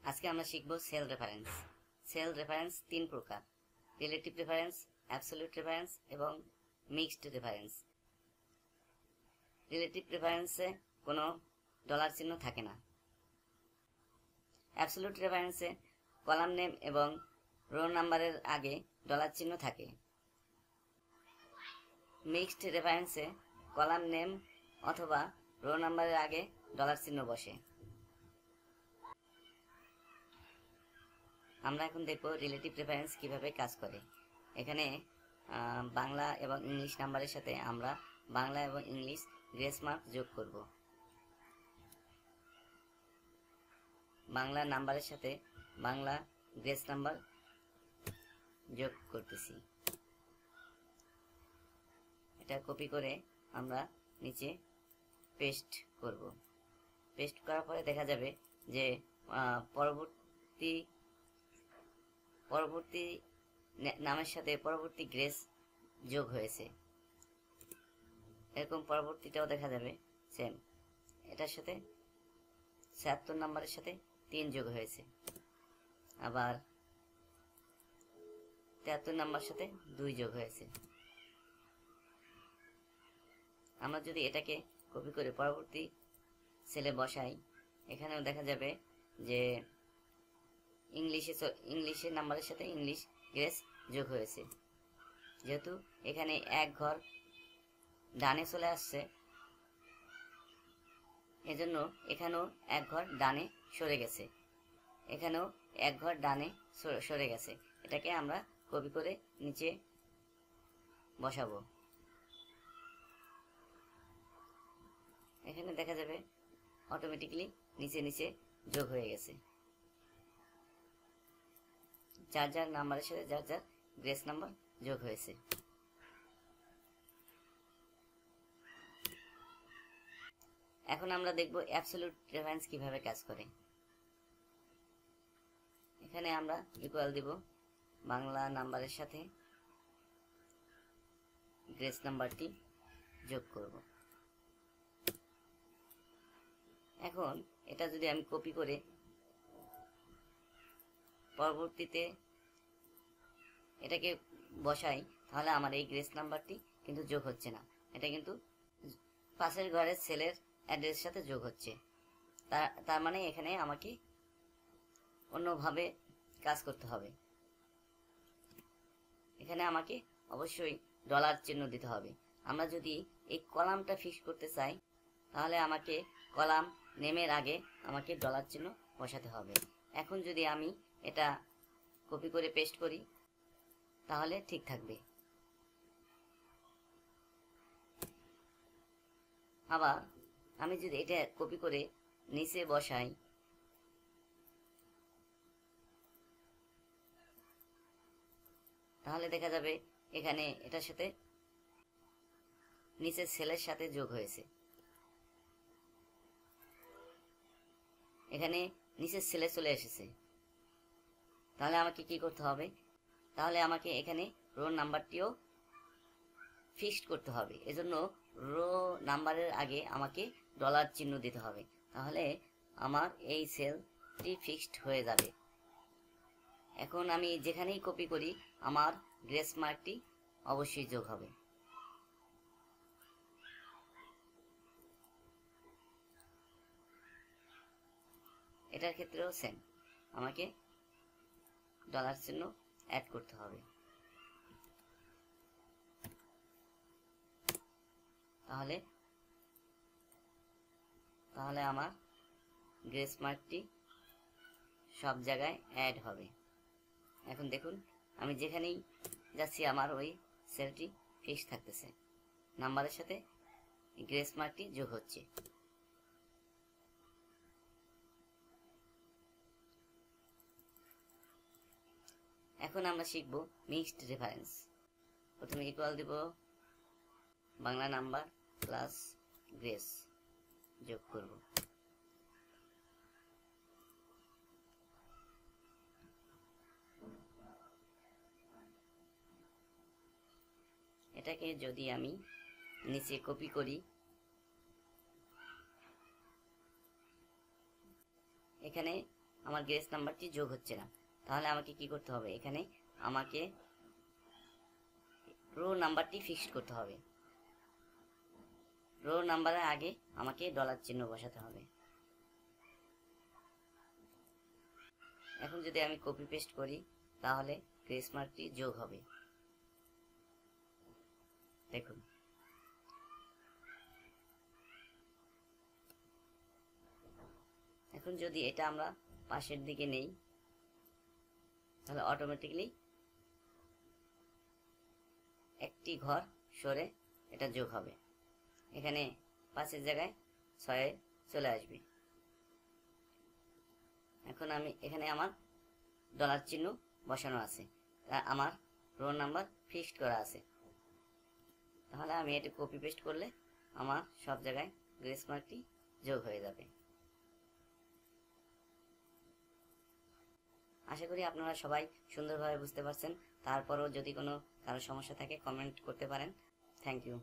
আজকে আমরা শিখব সেল রেফারেন্স। সেল রেফারেন্স তিন প্রকার: রিলেটিভ রেফারেন্স, অ্যাবসলিউট রেফারেন্স এবং মিক্সড রেফারেন্স। রিলেটিভ রেফারেন্সে কোনো ডলার চিহ্ন থাকে না। অ্যাবসলিউট রেফারেন্সে কলাম নেম এবং রো নাম্বারের আগে ডলার চিহ্ন থাকে। মিক্সড রেফারেন্সে কলাম নেম অথবা রো নাম্বারের আগে ডলার চিহ্ন বসে। আমরা এখন দেখব রিলেটিভ রেফারেন্স কিভাবে কাজ করে। এখানে বাংলা এবং ইংলিশ নাম্বারের সাথে আমরা বাংলা এবং ইংলিশ গ্রেস মার্ক যোগ করব। বাংলা নাম্বারের সাথে বাংলা গ্রেস নাম্বার যোগ করতেছি। এটা কপি করে আমরা নিচে পেস্ট করব। পেস্ট করার পরে দেখা যাবে যে পরবর্তী নামের সাথে পরবর্তী গ্রেস যোগ হয়েছে। এরকম পরবর্তীটাও দেখা যাবে সেম। এটার সাথে ৭৬ নাম্বারের সাথে ৩ যোগ হয়েছে, আবার ৭৩ নাম্বার সাথে ২ যোগ হয়েছে। আমরা যদি এটাকে কপি করে পরবর্তী সেলে বসাই, এখানেও দেখা যাবে যে ইংলিশের নাম্বারের সাথে ইংলিশ গ্রেস যোগ হয়েছে। যেহেতু এখানে এক ঘর ডানে চলে আসছে, এজন্য এখানেও এক ঘর ডানে সরে গেছে, এখানেও এক ঘর ডানে সরে গেছে। এটাকে আমরা কপি করে নিচে বসাবো। এখানে দেখা যাবে অটোমেটিক্যালি নিচে নিচে যোগ হয়ে গেছে। যার যার নাম্বারের সাথে যার যার গ্রেস নাম্বার যোগ হয়েছে। এখন আমরা দেখব অ্যাবসলিউট রেফারেন্স কিভাবে কাজ করে। এখানে আমরা ইকুয়াল দিব বাংলা নাম্বারের সাথে গ্রেস নাম্বারটি যোগ করব। এখন এটা যদি আমি কপি করে পরবর্তীতে এটাকে বসাই, তাহলে আমার এই গ্রেস নাম্বারটি কিন্তু যোগ হচ্ছে না। এটা কিন্তু পাশের ঘরের সেলের অ্যাড্রেসের সাথে যোগ হচ্ছে। তার মানে এখানে আমাকে অন্যভাবে কাজ করতে হবে। এখানে আমাকে অবশ্যই ডলার চিহ্ন দিতে হবে। আমরা যদি এই কলামটা ফিক্স করতে চাই, তাহলে আমাকে কলাম নেমের আগে আমাকে ডলার চিহ্ন বসাতে হবে। এখন যদি আমি এটা কপি করে পেস্ট করি, তাহলে ঠিক থাকবে। আবার আমি যদি এটা কপি করে নিচে বসাই, তাহলে দেখা যাবে এখানে এটার সাথে নিচের সেলের সাথে যোগ হয়েছে। এখানে নিচের সেলে চলে এসেছে। তাহলে আমাকে কি করতে হবে? তাহলে আমাকে এখানে রো নাম্বারটিও ফিক্সড করতে হবে। এজন্য রো নাম্বারের আগে আমাকে ডলার চিহ্ন দিতে হবে। তাহলে আমার এই সেলটি ফিক্সড হয়ে যাবে। এখন আমি যেখানেই কপি করি, আমার গ্রেস মার্কটি অবশ্যই যোগ হবে। এটার ক্ষেত্রেও সেম, আমাকে ডলার চিহ্ন অ্যাড করতে হবে। তাহলে আমার গ্রেস মার্কটি সব জায়গায় অ্যাড হবে। এখন দেখুন, আমি যেখানেই যাচ্ছি আমার ওই সেলটি ফিক্স থাকতেছে, নাম্বারের সাথে গ্রেস মার্কটি যোগ হচ্ছে। এখন আমরা শিখব মিক্সড রেফারেন্স। প্রথমে ইকুয়াল দিব বাংলা নাম্বার প্লাস গ্রেস যোগ করব। এটাকে যদি আমি নিচে কপি করি, এখানে আমার গ্রেস নাম্বারটি যোগ হচ্ছে না। তাহলে আমাকে কি করতে হবে, এখানে আমাকে রো নাম্বারটি ফিক্সড করতে হবে। রো নাম্বারের আগে আমাকে ডলার চিহ্ন বসাতে হবে। এখন যদি আমি কপি পেস্ট করি তাহলে গ্রেস মার্কটি যোগ হবে। দেখুন, এখন যদি এটা আমরা পাশের দিকে নেই তাহলে অটোমেটিক্যালি একটি ঘর সরে এটা যোগ হবে। এখানে 5-এর জায়গায় 6 চলে আসবে। এখন আমি এখানে আমার ডলার চিহ্ন বসানো আছে, আমার রোল নাম্বার ফিক্সড করা আছে। তাহলে আমি এটা কপি পেস্ট করলে আমার সব জায়গায় গ্রেস মার্কটি যোগ হয়ে যাবে। আশা করি আপনারা সবাই সুন্দরভাবে বুঝতে পারছেন। তারপরও যদি কোনো কারো সমস্যা থাকে কমেন্ট করতে পারেন। Thank you.